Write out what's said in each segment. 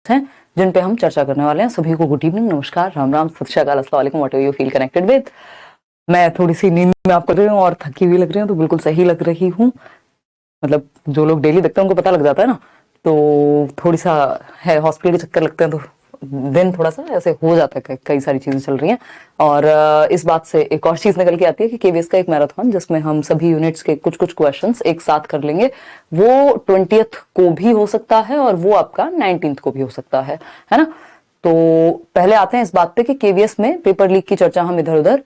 हैं जिन पे हम चर्चा करने वाले हैं। सभी को गुड इवनिंग, नमस्कार, राम राम, सत श्री अकाल, अस्सलाम वालेकुम, what ever you feel connected with. मैं थोड़ी सी नींद में आपको रही हूँ और थकी हुई लग रही हूँ, तो बिल्कुल सही लग रही हूँ। मतलब जो लोग डेली देखते हैं उनको पता लग जाता है ना, तो थोड़ी सा है, हॉस्पिटल के चक्कर लगते हैं तो दिन थोड़ा सा ऐसे हो जाता है, कई सारी चीजें चल रही हैं। और इस बात से एक और चीज निकल के आती है कि केवीएस का एक मैराथन जिसमें हम सभी यूनिट्स के कुछ कुछ क्वेश्चंस एक साथ कर लेंगे, वो 20th को भी हो सकता है और वो आपका 19th को भी हो सकता है ना। तो पहले आते हैं इस बात पे कि केवीएस में पेपर लीक की चर्चा हम इधर उधर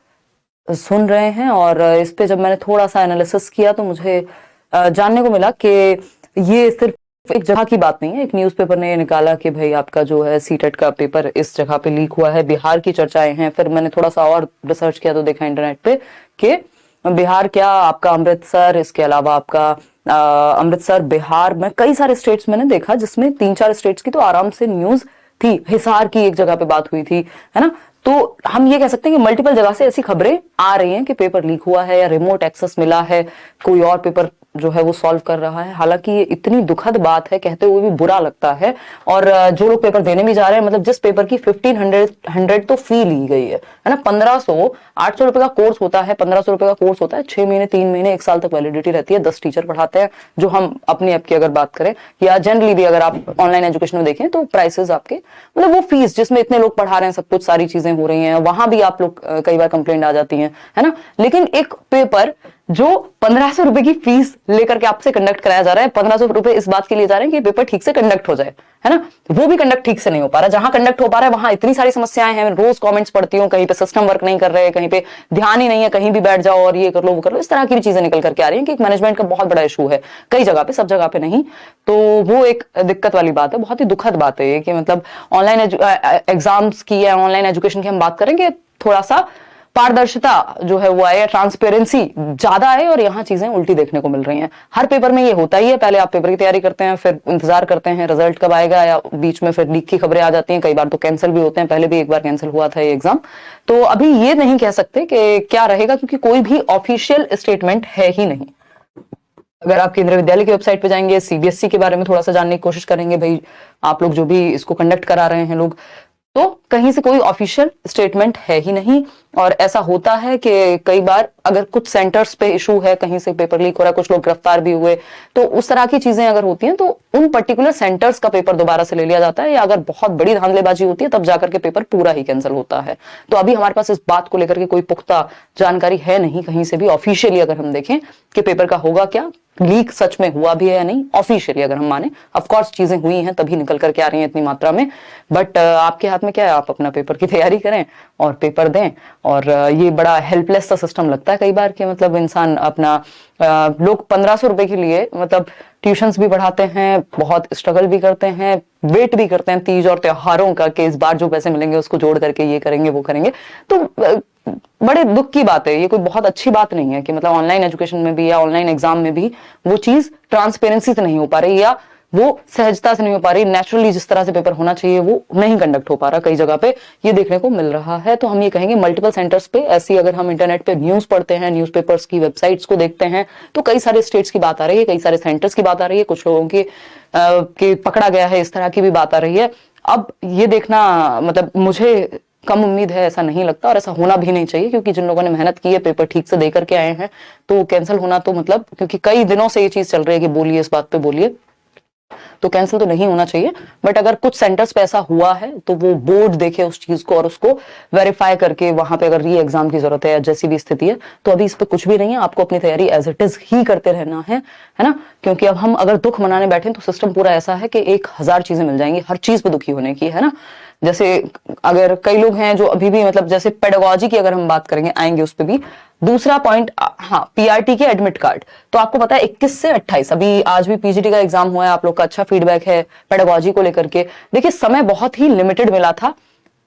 सुन रहे हैं, और इस पे जब मैंने थोड़ा सा एनालिसिस किया तो मुझे जानने को मिला कि ये सिर्फ एक जगह की बात नहीं है। एक न्यूज़पेपर ने निकाला कि भाई आपका जो है सीटेट का पेपर इस जगह पे लीक हुआ है, बिहार की चर्चाएं हैं। फिर मैंने थोड़ा सा और रिसर्च किया तो देखा इंटरनेट पे कि बिहार क्या, आपका अमृतसर, इसके अलावा आपका अमृतसर, बिहार में कई सारे स्टेट्स मैंने देखा जिसमें 3-4 स्टेट्स की तो आराम से न्यूज थी। हिसार की एक जगह पे बात हुई थी, है ना। तो हम ये कह सकते हैं कि मल्टीपल जगह से ऐसी खबरें आ रही हैं कि पेपर लीक हुआ है या रिमोट एक्सेस मिला है, कोई और पेपर जो है वो सॉल्व कर रहा है। हालांकि ये इतनी दुखद बात है, कहते हुए भी बुरा लगता है। और जो लोग पेपर देने भी जा रहे हैं, मतलब जिस पेपर की 1500 तो फी ली गई है ना, 1500, 800 रुपए का कोर्स होता है, 1500 रुपए का कोर्स होता है, 6 महीने, 3 महीने, 1 साल तक वैलिडिटी रहती है, 10 टीचर पढ़ाते हैं। जो हम अपनी ऐप की अगर बात करें या जनरली भी अगर आप ऑनलाइन एजुकेशन में देखें तो प्राइसेस आपके, मतलब वो फीस जिसमें इतने लोग पढ़ा रहे हैं, सब कुछ सारी चीजें हो रही हैं, वहां भी आप लोग कई बार कंप्लेंट आ जाती है ना। लेकिन एक पेपर जो 1500 रुपए की फीस लेकर के आपसे कंडक्ट कराया जा रहा है, 1500 रुपए इस बात के लिए जा रहे हैं कि पेपर ठीक से कंडक्ट हो जाए, है ना, वो भी कंडक्ट ठीक से नहीं हो पा रहा। जहां कंडक्ट हो पा रहा है वहां इतनी सारी समस्याएं हैं, रोज कमेंट्स पढ़ती हूँ, कहीं पे सिस्टम वर्क नहीं कर रहे, कहीं पे ध्यान ही नहीं है, कहीं भी बैठ जाओ और ये कर लो वो कर लो, इस तरह की भी चीजें निकल करके आ रही है कि एक मैनेजमेंट का बहुत बड़ा इशू है कई जगह पे, सब जगह पे नहीं। तो वो एक दिक्कत वाली बात है, बहुत ही दुखद बात है ये कि मतलब ऑनलाइन एग्जाम्स की या ऑनलाइन एजुकेशन की हम बात करेंगे, थोड़ा सा पारदर्शिता जो है वो आए, ट्रांसपेरेंसी ज्यादा है, और यहाँ चीजें उल्टी देखने को मिल रही हैं। हर पेपर में ये होता ही है, पहले आप पेपर की तैयारी करते हैं, फिर इंतजार करते हैं रिजल्ट कब आएगा, या बीच में फिर लीक की खबरें आ जाती हैं, कई बार तो कैंसिल भी होते हैं। पहले भी एक बार कैंसिल हुआ था ये एग्जाम। तो अभी ये नहीं कह सकते कि क्या रहेगा, क्योंकि कोई भी ऑफिशियल स्टेटमेंट है ही नहीं। अगर आप केंद्रीय विद्यालय की वेबसाइट पे जाएंगे, सीबीएसई के बारे में थोड़ा सा जानने की कोशिश करेंगे, भाई आप लोग जो भी इसको कंडक्ट करा रहे हैं लोग, तो कहीं से कोई ऑफिशियल स्टेटमेंट है ही नहीं। और ऐसा होता है कि कई बार अगर कुछ सेंटर्स पे इशू है, कहीं से पेपर लीक हो रहा है, कुछ लोग गिरफ्तार भी हुए, तो उस तरह की चीजें अगर होती हैं तो उन पर्टिकुलर सेंटर्स का पेपर दोबारा से ले लिया जाता है, या अगर बहुत बड़ी धांधलेबाजी होती है तब जाकर के पेपर पूरा ही कैंसिल होता है। तो अभी हमारे पास इस बात को लेकर के कोई पुख्ता जानकारी है नहीं कहीं से भी ऑफिशियली, अगर हम देखें कि पेपर का होगा क्या, लीक सच में हुआ भी है या नहीं। ऑफिशियली अगर हम माने, ऑफ कोर्स चीजें हुई हैं तभी निकल करके आ रही हैं इतनी मात्रा में, बट आपके हाथ में क्या है, आप अपना पेपर की तैयारी करें और पेपर दें। और ये बड़ा हेल्पलेस सा सिस्टम लगता है कई बार कि मतलब इंसान अपना लोग 1500 रुपए के लिए मतलब ट्यूशंस भी पढ़ाते हैं, बहुत स्ट्रगल भी करते हैं, वेट भी करते हैं तीज और त्योहारों का कि इस बार जो पैसे मिलेंगे उसको जोड़ करके ये करेंगे वो करेंगे। तो बड़े दुख की बात है, ये कोई बहुत अच्छी बात नहीं है कि मतलब ऑनलाइन एजुकेशन में भी या ऑनलाइन एग्जाम में भी वो चीज ट्रांसपेरेंसी से नहीं हो पा रही, या वो सहजता से नहीं हो पा रही, नेचुरली जिस तरह से पेपर होना चाहिए वो नहीं कंडक्ट हो पा रहा। कई जगह पे ये देखने को मिल रहा है। तो हम ये कहेंगे मल्टीपल सेंटर्स पे ऐसी, अगर हम इंटरनेट पे न्यूज पढ़ते हैं, न्यूज़पेपर्स की वेबसाइट्स को देखते हैं, तो कई सारे स्टेट्स की बात आ रही है, कई सारे सेंटर्स की बात आ रही है, कुछ लोगों की पकड़ा गया है, इस तरह की भी बात आ रही है। अब ये देखना, मतलब मुझे कम उम्मीद है, ऐसा नहीं लगता, और ऐसा होना भी नहीं चाहिए, क्योंकि जिन लोगों ने मेहनत की है, पेपर ठीक से दे करके आए हैं, तो कैंसिल होना तो मतलब, क्योंकि कई दिनों से ये चीज चल रही है कि बोलिए इस बात पे बोलिए, तो कैंसिल तो नहीं होना चाहिए। बट अगर कुछ सेंटर्स पे ऐसा हुआ है तो वो बोर्ड देखे उस चीज को और उसको वेरीफाई करके वहां पे अगर री एग्जाम की जरूरत है या जैसी भी स्थिति है, तो अभी इस पे कुछ भी नहीं है, आपको अपनी तैयारी एज इट इज ही करते रहना है ना। क्योंकि अब हम अगर दुख मनाने बैठे तो सिस्टम पूरा ऐसा है कि 1000 चीजें मिल जाएंगी हर चीज पे दुखी होने की, है ना। जैसे अगर कई लोग हैं जो अभी भी, मतलब जैसे पेडागोजी की अगर हम बात करेंगे, आएंगे उस पर भी। दूसरा पॉइंट, हाँ, पीआरटी के एडमिट कार्ड, तो आपको पता है 21 से 28, अभी आज भी पीजीटी का एग्जाम हुआ है, आप लोग का अच्छा फीडबैक है पेडागोजी को लेकर के। देखिए समय बहुत ही लिमिटेड मिला था।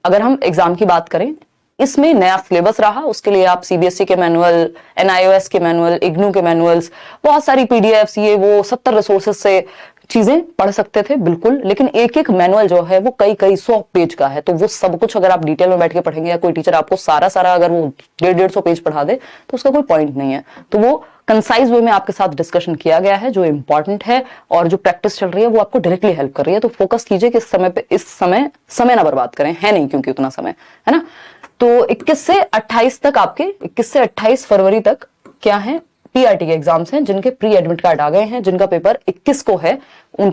अगर हम एग्जाम की बात करें, इसमें नया सिलेबस रहा, उसके लिए आप सीबीएसई के मैनुअल, एनआईओएस के मैनुअल, इग्नू के मैनुअल्स, बहुत सारी पीडीएफ्स, ये वो 70 रिसोर्सेज से चीजें पढ़ सकते थे बिल्कुल। लेकिन एक एक मैनुअल जो है वो कई कई 100 पेज का है, तो वो सब कुछ अगर आप डिटेल में बैठ के पढ़ेंगे, या कोई टीचर आपको सारा सारा अगर वो 150-150 पेज पढ़ा दे, तो उसका कोई पॉइंट नहीं है। तो वो कंसाइज वे में आपके साथ डिस्कशन किया गया है, जो इंपॉर्टेंट है और जो प्रैक्टिस चल रही है वो आपको डायरेक्टली हेल्प कर रही है। तो फोकस कीजिए कि इस समय ना बर्बाद करें, है नहीं क्योंकि उतना समय है ना। तो 21 से 28 तक आपके 21 से 28 फरवरी तक क्या है, पीआरटी के एग्जाम्स हैं, जिनके प्री एडमिट कार्ड आ गए हैं, जिनका पेपर 21 को है, उन